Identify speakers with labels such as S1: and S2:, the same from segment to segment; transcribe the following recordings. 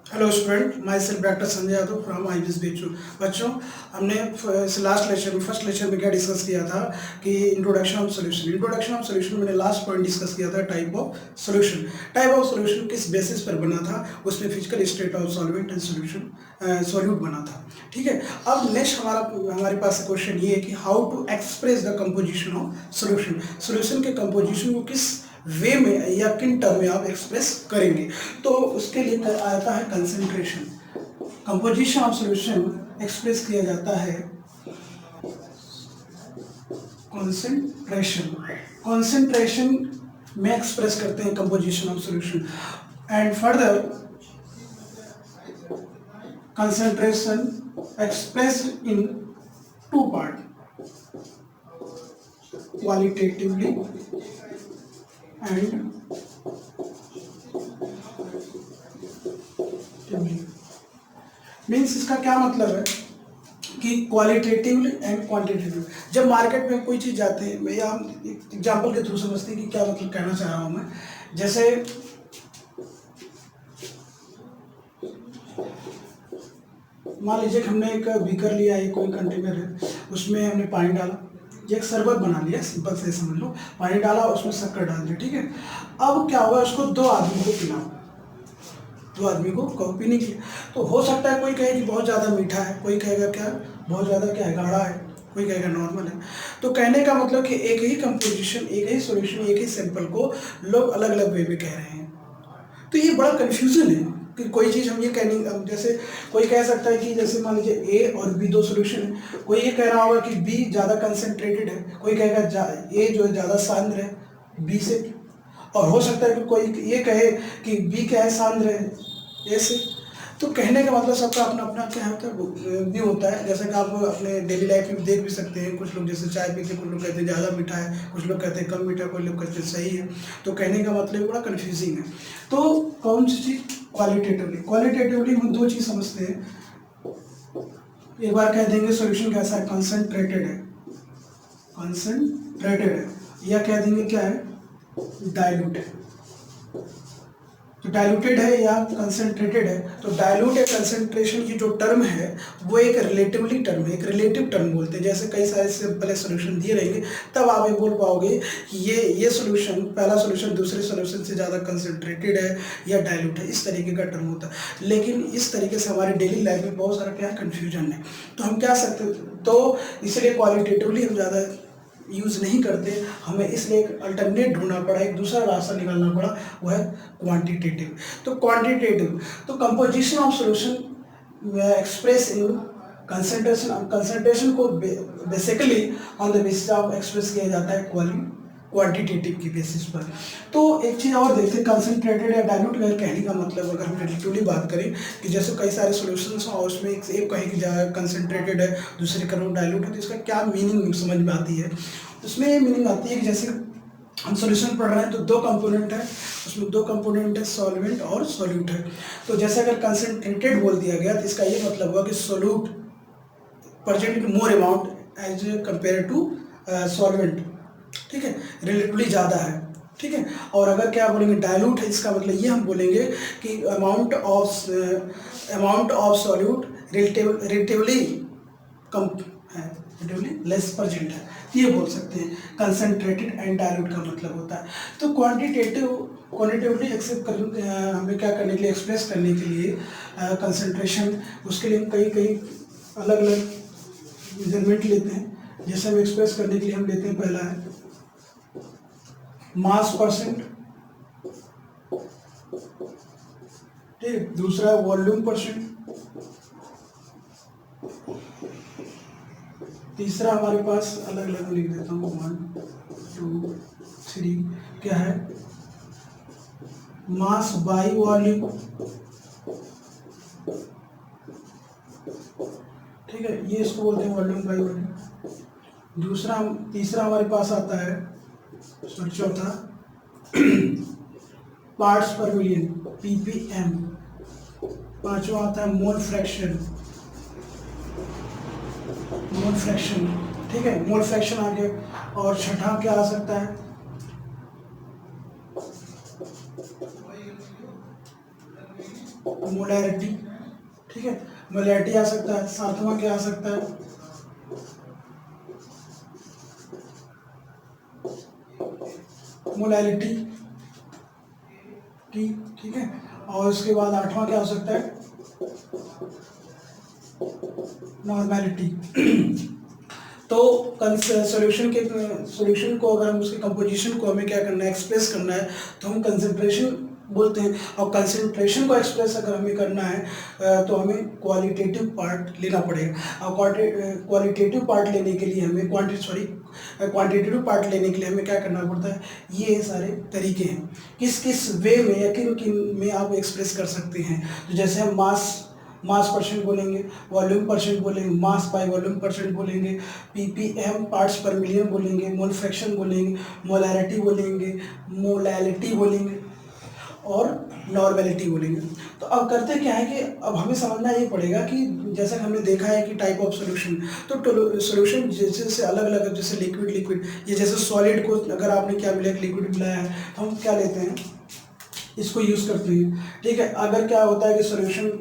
S1: Hello student, my self doctor Sanjay Yadav from IBS बेचू। बच्चों, हमने लास्ट लेक्चर में फर्स्ट लेक्चर में क्या डिस्कस किया था कि इंट्रोडक्शन ऑफ सॉल्यूशन मैंने लास्ट पॉइंट डिस्कस किया था टाइप ऑफ सॉल्यूशन किस बेसिस पर बना था। उसमें physical state of solvent and solute बना था। ठीक है, अब नेक्स्ट हमारे पास क्वेश्चन ये है कि how to express the composition of solution के कंपोजिशन को किस वे में या किन टर्म में आप एक्सप्रेस करेंगे। तो उसके लिए आता है concentration. Composition of solution express किया जाता है कंसंट्रेशन में एक्सप्रेस करते हैं composition of solution. And further concentration expressed in two part, qualitatively and means इसका क्या मतलब है कि क्वालिटेटिवली एंड क्वांटिटेटिव। जब मार्केट में कोई चीज़ जाते हैं, या हम एग्जांपल के थ्रू समझते हैं कि क्या मतलब कहना चाह रहा हूँ मैं। जैसे मान लीजिए कि हमने एक बीकर लिया है, कोई कंटेनर है, उसमें हमने पानी डाला, ये एक शरबत बना लिया, सिंपल से समझ लो। पानी डाला, उसमें शक्कर डाल दिया, ठीक है। अब क्या हुआ, उसको दो आदमी को पिलाओ, दो आदमी को पीने के लिए। तो हो सकता है कोई कहे कि बहुत ज़्यादा मीठा है, कोई कहेगा क्या बहुत ज़्यादा क्या है गाढ़ा है, कोई कहेगा नॉर्मल है। तो कहने का मतलब कि एक ही कंपोजिशन, एक ही सॉल्यूशन, एक ही सैंपल को लोग अलग अलग वे में कह रहे हैं। तो ये बड़ा कन्फ्यूजन है कि कोई चीज़ हम ये कहने, जैसे कोई कह सकता है कि जैसे मान लीजिए ए और बी दो सॉल्यूशन है, कोई ये कह रहा होगा कि बी ज़्यादा कंसनट्रेटेड है, कोई कहेगा ए जो है ज़्यादा सांद्र है बी से, और हो सकता है कि कोई ये कहे कि बी क्या है सांद्र है ए से। तो कहने का मतलब सबका अपना अपना क्या होता है व्यू होता है। जैसे कि आप अपने डेली लाइफ में देख भी सकते हैं, कुछ लोग जैसे चाय पीते हैं, कुछ लोग कहते हैं ज़्यादा मीठा है, कुछ लोग कहते हैं कम मीठा, कोई लोग कहते हैं सही है। तो कहने का मतलब बड़ा कन्फ्यूजिंग है। तो कौन सी चीज़ क्वालिटेटिवली हम दो चीज़ समझते हैं। एक बार कह देंगे सॉल्यूशन कैसा है, कंसनट्रेटेड है, या कह देंगे क्या है, डाइल्यूट है। तो डाइल्यूटेड है या कंसंट्रेटेड है। तो डाइल्यूट या कंसंट्रेशन की जो टर्म है वो एक रिलेटिवली टर्म है, एक रिलेटिव टर्म बोलते हैं। जैसे कई सारे सिंपल सॉल्यूशन दिए रहेंगे, तब आप ये बोल पाओगे कि ये सॉल्यूशन, पहला सॉल्यूशन दूसरे सॉल्यूशन से ज़्यादा कंसंट्रेटेड है या डाइल्यूट है, इस तरीके का टर्म होता है। लेकिन इस तरीके से हमारे डेली लाइफ में बहुत सारा क्या कन्फ्यूजन है। तो हम क्या सकते, तो इसलिए क्वालिटेटिवली हम ज़्यादा यूज़ नहीं करते, हमें इसलिए एक अल्टरनेट ढूंढना पड़ा, एक दूसरा रास्ता निकालना पड़ा, वो है क्वांटिटेटिव। तो क्वांटिटेटिव, तो composition of solution express in concentration को basically on the basis of express किया जाता है क्वांटिटेटिव की बेसिस पर। तो एक चीज़ और देखते हैं, कंसंट्रेटेड या डाइल्यूट का कहने का मतलब, अगर हम रिलेटिवली बात करें कि जैसे कई सारे सॉल्यूशंस हैं और उसमें एक कहे कि कंसंट्रेटेड है, दूसरे करो डाइल्यूट है, तो इसका क्या मीनिंग समझ में आती है। उसमें ये मीनिंग आती है कि जैसे हम सॉल्यूशन पढ़ रहे हैं तो दो कंपोनेंट है, उसमें दो कंपोनेंट है, सॉल्वेंट और सॉल्यूट है। तो जैसे अगर कंसंट्रेटेड बोल दिया गया तो इसका ये मतलब हुआ कि solute present more amount as compare to solvent, ठीक है, रिलेटिवली ज़्यादा है, ठीक है। और अगर क्या बोलेंगे डाइल्यूट है, इसका मतलब ये हम बोलेंगे कि अमाउंट ऑफ सॉल्यूट रिलेटिवली कम है, रिलेटिवली लेस प्रेजेंट है, ये बोल सकते हैं। कंसंट्रेटेड एंड डाइल्यूट का मतलब होता है। तो क्वांटिटेटिवली एक्सेप्ट कर हमें क्या करने के लिए, एक्सप्रेस करने के लिए कंसंट्रेशन, उसके लिए कई अलग अलग मेजरमेंट लेते हैं। जैसे हम एक्सप्रेस करने के लिए हम लेते हैं, पहला है मास परसेंट, ठीक, दूसरा है वॉल्यूम परसेंट, तीसरा हमारे पास अलग अलग लिख देता हूँ 1 2 3 क्या है, मास बाई वॉल्यूम, ठीक है, ये इसको बोलते हैं वॉल्यूम बाई वॉल्यूम। तीसरा हमारे पास आता है, चौथा पार्ट्स पर मिलियन ppm। पांचवा आता है मोल फ्रैक्शन, ठीक है, मोल फ्रैक्शन आ गया। और छठा क्या आ सकता है, मोलैरिटी, ठीक है, मोलैरिटी आ सकता है। सातवां क्या आ सकता है, मोलैलिटी, ठीक है। और उसके बाद आठवां क्या हो सकता है, नॉर्मेलिटी। तो सॉल्यूशन को अगर हम उसके कंपोजिशन को हमें क्या करना है, एक्सप्रेस करना है, तो हम कंसंट्रेशन बोलते हैं। और कंसंट्रेशन को एक्सप्रेस अगर हमें करना है तो हमें क्वालिटेटिव पार्ट लेना पड़ेगा। और क्वालिटेटिव पार्ट लेने के लिए हमें क्वांटिटेटिव पार्ट लेने के लिए हमें क्या करना पड़ता है, ये सारे तरीके हैं। किस किस वे में या किन किन में आप एक्सप्रेस कर सकते हैं। तो जैसे हम मास परसेंट बोलेंगे, वॉल्यूम परसेंट बोलेंगे, मास बाय वॉल्यूम परसेंट बोलेंगे, पीपीएम पार्ट्स पर मिलियन बोलेंगे, मोल फ्रैक्शन बोलेंगे, मोलैरिटी बोलेंगे, मोलैलिटी बोलेंगे और नॉर्मेलिटी बोलेंगे। तो अब करते क्या है कि अब हमें समझना ये पड़ेगा कि जैसा कि हमने देखा है कि टाइप ऑफ सॉल्यूशन, तो सॉल्यूशन जैसे अलग अलग, जैसे लिक्विड, ये जैसे सॉलिड को अगर आपने क्या मिला, लिक्विड मिलाया है, तो हम क्या लेते हैं, इसको यूज़ करते हैं, ठीक है। अगर क्या होता है कि सॉल्यूशन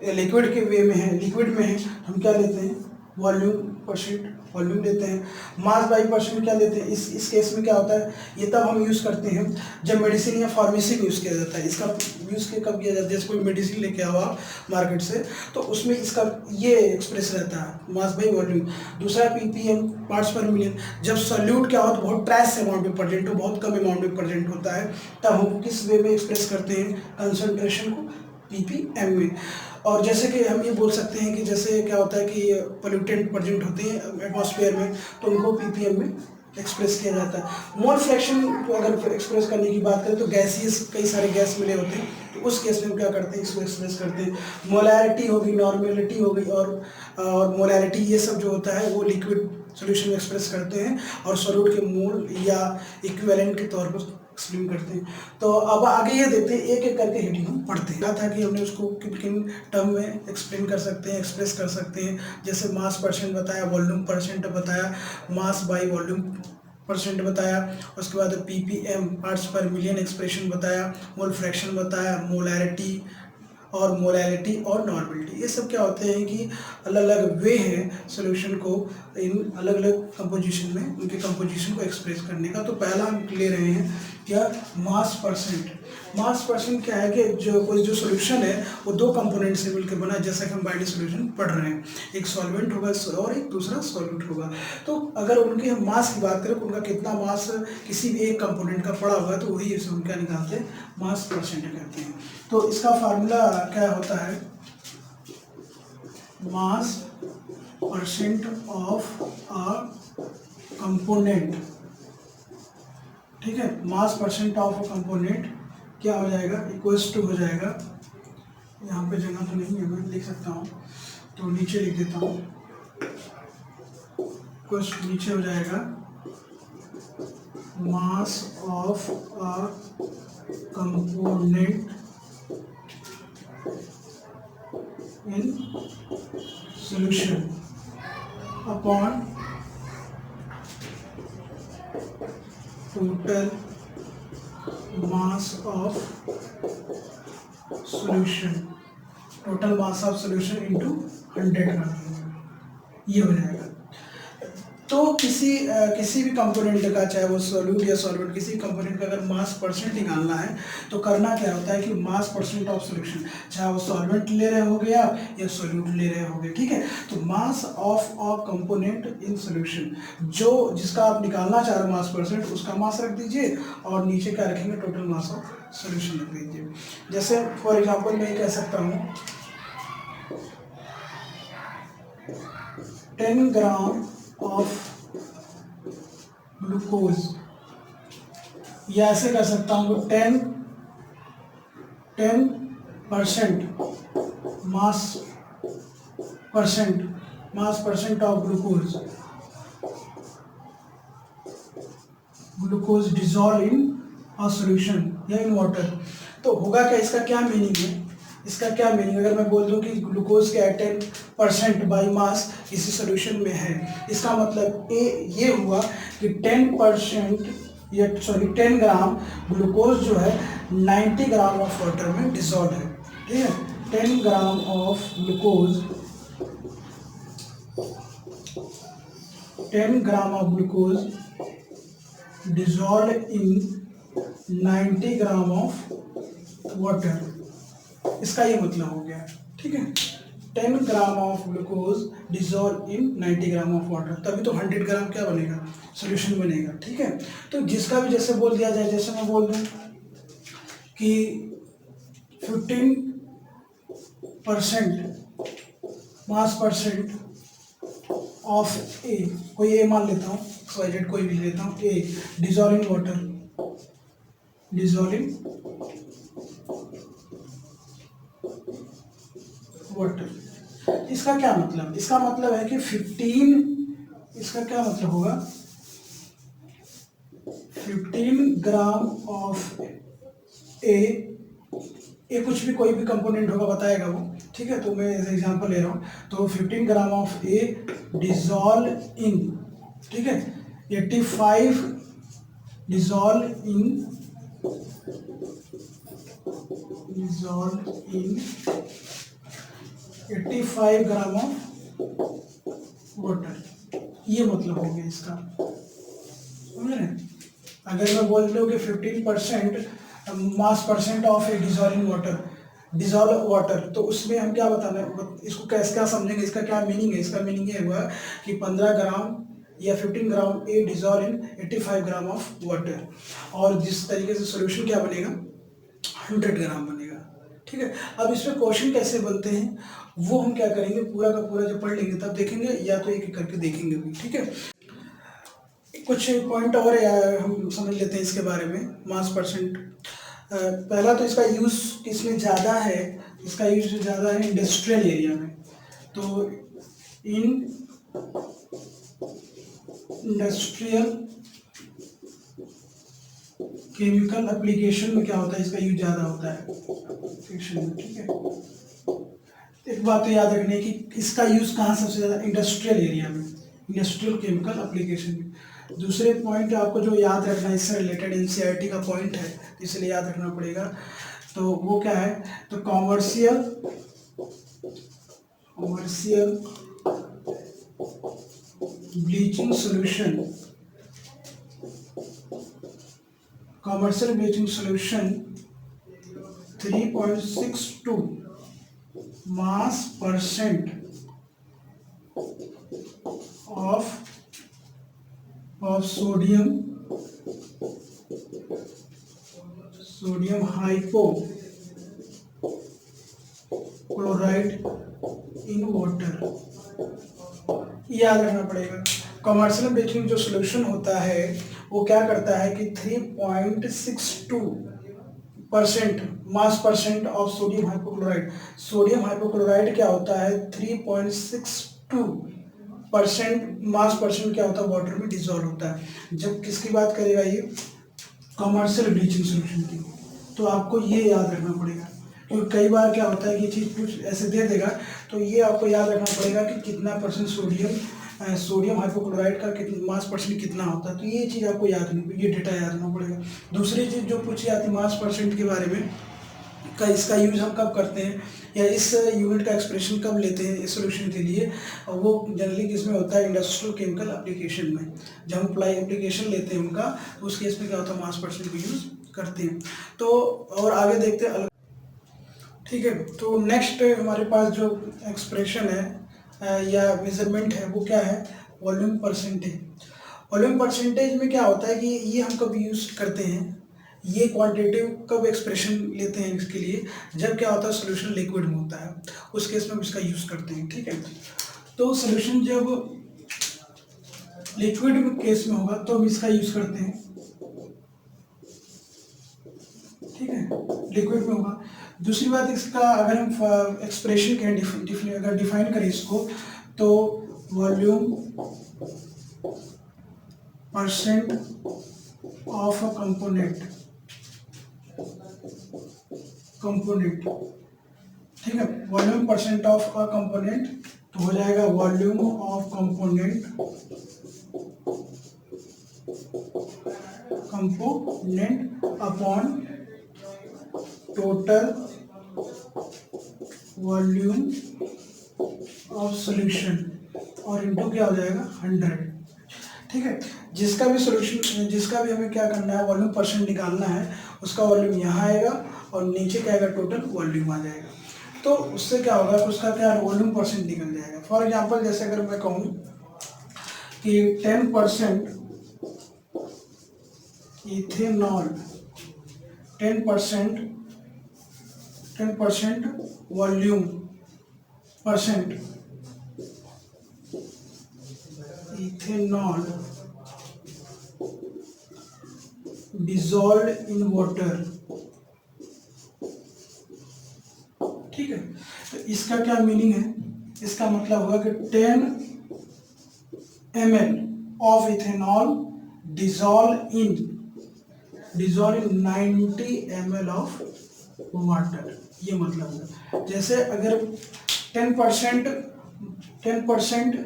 S1: लिक्विड के वे में है, लिक्विड में है, हम क्या लेते हैं, वॉल्यूम परसेंट वॉल्यूम लेते हैं। मास बाई परसेंट क्या लेते हैं, इस केस में क्या होता है, ये तब हम यूज़ करते हैं जब मेडिसिन या फार्मेसी में यूज़ किया जाता है। इसका यूज़ कब किया जाता है, जैसे कोई मेडिसिन लेके आवा मार्केट से, तो उसमें इसका ये एक्सप्रेस रहता है, मास बाई वॉल्यूम। दूसरा पीपीएम पार्ट्स पर मिलियन। जब सॉल्यूट क्या होता है, बहुत ट्रेस अमाउंट में प्रेजेंट हो, बहुत कम अमाउंट में प्रेजेंट होता है, तब हम किस वे में एक्सप्रेस करते हैं, कंसंट्रेशन को पीपीएम में। और जैसे कि हम ये बोल सकते हैं कि जैसे क्या होता है कि पोल्यूटेंट प्रेजेंट होते हैं एटमॉस्फेयर में, तो उनको पीपीएम में एक्सप्रेस किया जाता है। मोल फ्रैक्शन को अगर एक्सप्रेस करने की बात करें तो गैसियस, कई सारे गैस मिले होते हैं, तो उस केस में हम क्या करते हैं, इसको एक्सप्रेस करते हैं। मोलैरिटी होगी, नॉर्मेलिटी हो गई और मोलैरिटी, ये सब जो होता है वो लिक्विड सॉल्यूशन में एक्सप्रेस करते हैं और सॉल्यूट के मोल या इक्विवेलेंट के तौर पर एक्सप्लेन करते हैं। तो अब आगे ये देखते हैं, एक एक करके हेडिंग हम पढ़ते हैं। क्या था कि हमने उसको किन किन टर्म में एक्सप्लेन कर सकते हैं, एक्सप्रेस कर सकते हैं। जैसे मास परसेंट बताया, वॉल्यूम परसेंट बताया, मास बाय वॉल्यूम परसेंट बताया, उसके बाद पीपीएम पार्ट्स पर मिलियन एक्सप्रेशन बताया, मोल फ्रैक्शन बताया, मोलैरिटी और मोलैलिटी और नॉर्मेलिटी। ये सब क्या होते हैं कि अलग अलग वे हैं सॉल्यूशन को इन अलग अलग कंपोजिशन में, उनके कंपोजिशन को एक्सप्रेस करने का। तो पहला हम ले रहे हैं क्या, मास परसेंट। मास परसेंट क्या है कि जो सॉल्यूशन है वो दो कंपोनेंट से मिलकर बना है, जैसा कि हम बाइनरी सॉल्यूशन पढ़ रहे हैं, एक सॉल्वेंट होगा और एक दूसरा सॉल्यूट होगा। तो अगर उनके हम मास की बात करें, उनका कितना मास किसी भी एक कंपोनेंट का पड़ा हुआ है, तो वही इसे हम क्या निकालते हैं, मास परसेंट कहते हैं। तो इसका फार्मूला क्या होता है, मास परसेंट ऑफ अ कंपोनेंट, ठीक है। मास परसेंट ऑफ अ कंपोनेंट क्या हो जाएगा, इक्वल्स टू हो जाएगा, यहाँ पे जगह तो नहीं है, मैं लिख सकता हूँ तो नीचे लिख देता हूँ, इक्वल्स नीचे हो जाएगा mass of a component in solution upon total mass of solution, total mass of solution into 100 कर देंगे, ये हो जाएगा। तो किसी भी कंपोनेंट का, चाहे वो सॉल्यूट या सॉल्वेंट, किसी कंपोनेंट का अगर मास परसेंट निकालना है तो करना क्या होता है कि मास परसेंट ऑफ सॉल्यूशन, चाहे वो सॉल्वेंट ले रहे होगे आप या सॉल्यूट ले रहे होगे, ठीक है। तो mass of a component in solution, जो जिसका आप निकालना चाह रहे हो मास परसेंट, उसका मास रख दीजिए और नीचे क्या रखेंगे, टोटल मास ऑफ सॉल्यूशन रख दीजिए। जैसे फॉर एग्जाम्पल मैं ये कह सकता हूँ 10 ग्राम ऑफ ग्लूकोज, या ऐसे कर सकता हूँ 10% मास percent of glucose dissolve in a solution या इन वाटर। तो होगा क्या, इसका क्या मीनिंग है, इसका क्या मीनिंग, अगर मैं बोल दूं कि ग्लूकोज के 10% बाई मास किसी सॉल्यूशन में है, इसका मतलब ये हुआ कि 10 ग्राम ग्लूकोज जो है 90 ग्राम ऑफ वाटर में डिसॉल्व है, ठीक है। 10 gram of glucose 10 gram of glucose dissolved in 90 gram of water. इसका ये मतलब हो गया, ठीक है। 10 gram of glucose dissolve in 90 gram of water, तभी तो 100 ग्राम क्या बनेगा, सोल्यूशन बनेगा, ठीक है। तो जिसका भी जैसे बोल दिया जाए, जैसे मैं बोल दूं कि 15% मास परसेंट ऑफ ए, कोई ए मान लेता हूँ, सॉलिड कोई भी लेता हूँ, A dissolve in water, dissolve in water. इसका क्या मतलब, इसका मतलब है कि 15, इसका क्या मतलब होगा, 15 ग्राम ऑफ ए, ये कुछ भी कोई भी कंपोनेंट होगा बताएगा वो, ठीक है। तो मैं एग्जांपल ले रहा हूँ, तो 15 ग्राम ऑफ ए डिजॉल्व इन, ठीक है, 85 dissolve in 85 gram of water, ये मतलब हो गया इसका, समझ रहे हैं। अगर मैं बोल दूँ कि 15% मास percent of A dissolving water, dissolve water, तो उसमें हम क्या बताना है, इसको कैसे क्या समझेंगे, इसका क्या मीनिंग है। इसका मीनिंग ये हुआ कि 15 ग्राम या 15 gram A dissolve in 85 gram of water, और जिस तरीके से सोल्यूशन क्या बनेगा, 100 ग्राम बनेगा, ठीक है। अब इस पर क्वेश्चन कैसे बनते हैं वो हम क्या करेंगे, पूरा का पूरा जब पढ़ लेंगे तब देखेंगे, या तो एक एक करके देखेंगे भी, ठीक है। कुछ पॉइंट और हम समझ लेते हैं इसके बारे में। मास परसेंट, पहला तो इसका यूज़ किसमें ज़्यादा है, इसका यूज़ ज़्यादा है इंडस्ट्रियल एरिया में। तो इंडस्ट्रियल केमिकल एप्लीकेशन में क्या होता है, इसका यूज ज़्यादा होता है एप्लीकेशन में, ठीक है। एक बात तो याद रखनी है कि इसका यूज़ कहाँ सबसे ज़्यादा, इंडस्ट्रियल एरिया में, इंडस्ट्रियल केमिकल एप्लीकेशन में। दूसरे पॉइंट आपको जो याद रखना है, इससे रिलेटेड एनसीईआरटी का पॉइंट है, इसलिए याद रखना पड़ेगा। तो वो क्या है, तो commercial bleaching solution, commercial bleaching solution 3.62 mass percent of sodium hypochloride in water, याद रखना पड़ेगा। कॉमर्शियल ब्लीचिंग जो सोल्यूशन होता है वो क्या करता है कि 3.62% mass percent of sodium hypochloride, sodium hypochloride क्या होता है 3.62% मास परसेंट क्या होता है वाटर में डिजॉल्व होता है। जब किसकी बात करेगा ये, कॉमर्शियल ब्लीचिंग सोल्यूशन की। तो आपको ये याद रखना पड़ेगा, क्योंकि कई बार क्या होता है कि चीज़ कुछ ऐसे दे देगा, तो ये आपको याद रखना पड़ेगा कि कितना परसेंट सोडियम हाइपोक्लोराइड का कितना मास परसेंट कितना होता है। तो ये चीज़ आपको याद नहीं, ये डेटा याद रखना पड़ेगा। दूसरी चीज़ जो पूछी जाती है मास परसेंट के बारे में, इसका यूज़ हम कब करते हैं, या इस यूनिट का एक्सप्रेशन कब लेते हैं इस सोल्यूशन के लिए, वो जनरली किसमें होता है, इंडस्ट्रियल केमिकल एप्लीकेशन में। जब हम अप्लाई एप्लीकेशन लेते हैं उनका, तो उस केस में क्या होता है, मास परसेंट का यूज़ करते हैं। तो और आगे देखते हैं अलग, ठीक है। तो नेक्स्ट हमारे पास जो एक्सप्रेशन है या मेजरमेंट है वो क्या है, वॉल्यूम परसेंटेज। वॉल्यूम परसेंटेज में क्या होता है कि ये हम कब यूज़ करते हैं, ये क्वांटिटेटिव कब एक्सप्रेशन लेते हैं इसके लिए, जब क्या होता है सोल्यूशन लिक्विड में होता है, उस केस में हम इसका यूज़ करते हैं, ठीक है। तो सोल्यूशन जब लिक्विड केस में होगा तो हम इसका यूज़ करते हैं, ठीक है, लिक्विड में होगा। दूसरी बात, इसका अगर हम एक्सप्रेशन के अगर डिफाइन करें इसको, तो volume percent of a component, ठीक है, volume percent of a component, तो हो जाएगा volume of component upon total volume of solution और इनटू क्या हो जाएगा 100। ठीक है, जिसका भी सॉल्यूशन, जिसका भी हमें क्या करना है, वॉल्यूम परसेंट निकालना है, उसका वॉल्यूम यहाँ आएगा और नीचे क्या आएगा, टोटल वॉल्यूम आ जाएगा। तो उससे क्या होगा, उसका क्या वॉल्यूम परसेंट निकल जाएगा। फॉर एग्जांपल जैसे अगर मैं कहूँ कि 10% ethanol, 10% volume percent ethanol dissolved in water। ठीक है, तो इसका क्या मीनिंग है, इसका मतलब होगा कि 10 ml of ethanol dissolved in 90 ml of water. ये मतलब होगा, जैसे अगर 10%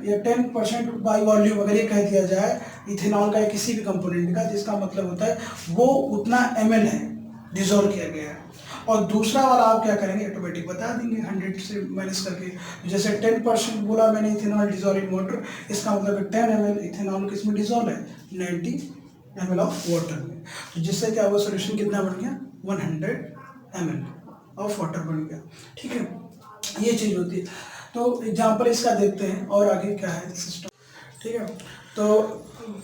S1: या 10% बाई वॉल्यूम अगर ये कह दिया जाए इथेनॉल का या किसी भी कंपोनेंट का, जिसका मतलब होता है वो उतना ml है डिजोल्व किया गया है। और दूसरा वाला आप क्या करेंगे, ऑटोमेटिक बता देंगे 100 से माइनस करके। जैसे 10% बोला मैंने इथेनॉल डिजोल्व इन वाटर, इसका मतलब 10 ml इथेनॉल किसमें डिजोल्व है, 90 ml ऑफ वाटर में। तो जिससे क्या हुआ, सोल्यूशन कितना बन गया, 100 ml ऑफ वाटर बन गया। ठीक है, ये चीज़ होती है। तो एग्जाम्पल इसका देखते हैं और आगे क्या है सिस्टम। ठीक है, तो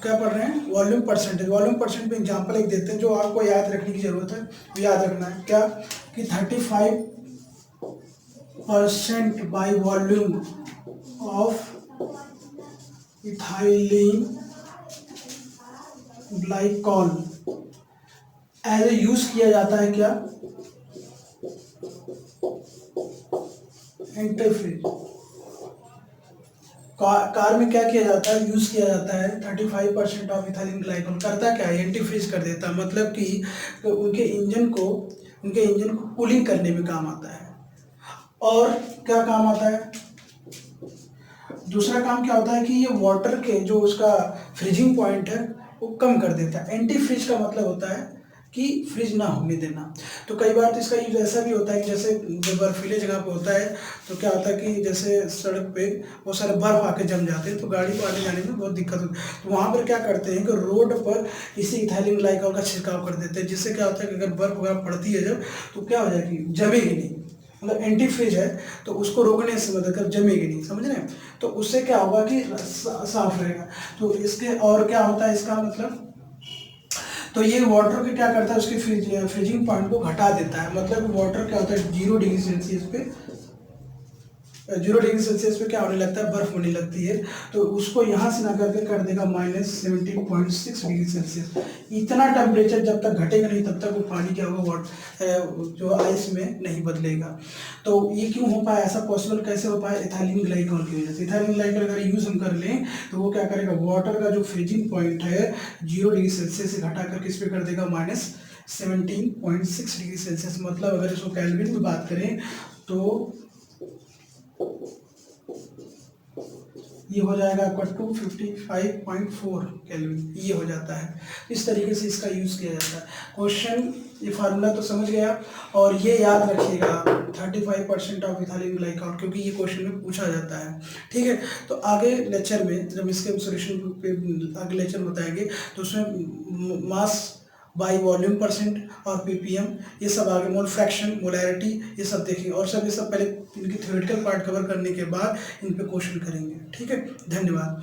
S1: क्या पढ़ रहे हैं, वॉल्यूम परसेंटेज। वॉल्यूम परसेंट पे एग्जाम्पल एक देखते हैं जो आपको याद रखने की जरूरत है। वो याद रखना है क्या, कि 35% by volume of ethylene glycol as a use किया जाता है क्या, एंटीफ्रीज। कार में क्या किया जाता है, यूज किया जाता है 35% ऑफ इथाइलिन ग्लाइकॉल। करता क्या है, एंटीफ्रीज कर देता है, मतलब कि उनके इंजन को कूलिंग करने में काम आता है। और क्या काम आता है, दूसरा काम क्या होता है कि ये वाटर के जो उसका फ्रीजिंग पॉइंट है वो कम कर देता है। एंटी फ्रीज का मतलब होता है कि फ्रीज ना होने देना। तो कई बार तो इसका यूज ऐसा भी होता है कि जैसे जब बर्फीले जगह पे होता है तो क्या होता है कि जैसे सड़क पे बहुत सारे बर्फ आके जम जाते हैं तो गाड़ी को आने जाने में बहुत दिक्कत होती है। तो वहाँ पर क्या करते हैं कि रोड पर इसी इथाइलिन ग्लाइकॉल का छिड़काव कर देते हैं, जिससे क्या होता है कि अगर बर्फ वगैरह पड़ती है जब, तो क्या हो जाएगी, जमेगी नहीं। मतलब एंटी फ्रीज है तो उसको रोकने से मदद कर जमेगी नहीं, समझ रहे हैं। तो उससे क्या होगा कि साफ रहेगा। तो इसके और क्या होता है इसका मतलब, तो ये वाटर के क्या करता है, उसके फ्रीजिंग पॉइंट को घटा देता है। मतलब वाटर क्या होता है 0 डिग्री सेल्सियस पे, 0 डिग्री सेल्सियस पे क्या होने लगता है, बर्फ होने लगती है। तो उसको यहाँ से ना करके कर देगा -17.6 डिग्री सेल्सियस। इतना टेम्परेचर जब तक घटेगा नहीं तब तक वो पानी क्या होगा, जो आइस में नहीं बदलेगा। तो ये क्यों हो पाया, ऐसा पॉसिबल कैसे हो पाया, इथाइलिन ग्लाइकॉल की वजह से। इथाइलिन ग्लाइकॉल अगर यूज हम कर लें तो वो क्या करेगा, वाटर का जो फ्रीजिंग पॉइंट है 0 डिग्री सेल्सियस से घटा कर किस पे कर देगा, -17.6 डिग्री सेल्सियस। मतलब अगर इसको केल्विन में बात करें तो ये हो जाएगा आपका 255.4 केल्विन, ये हो जाता है। इस तरीके से इसका यूज़ किया जाता है। क्वेश्चन ये फार्मूला तो समझ गया, और ये याद रखिएगा 35% ऑफ इथाइलिन ग्लाइकॉल, क्योंकि ये क्वेश्चन में पूछा जाता है। ठीक है, तो आगे लेक्चर में जब इसके सॉल्यूशन पे आगे लेक्चर बताएंगे तो उसमें मास बाई वॉल्यूम परसेंट और पीपीएम, ये सब आगे, मोल फ्रैक्शन, मोलैरिटी, ये सब देखेंगे। और सब ये सब पहले इनकी थ्योरेटिकल पार्ट कवर करने के बाद इन पे क्वेश्चन करेंगे। ठीक है, धन्यवाद।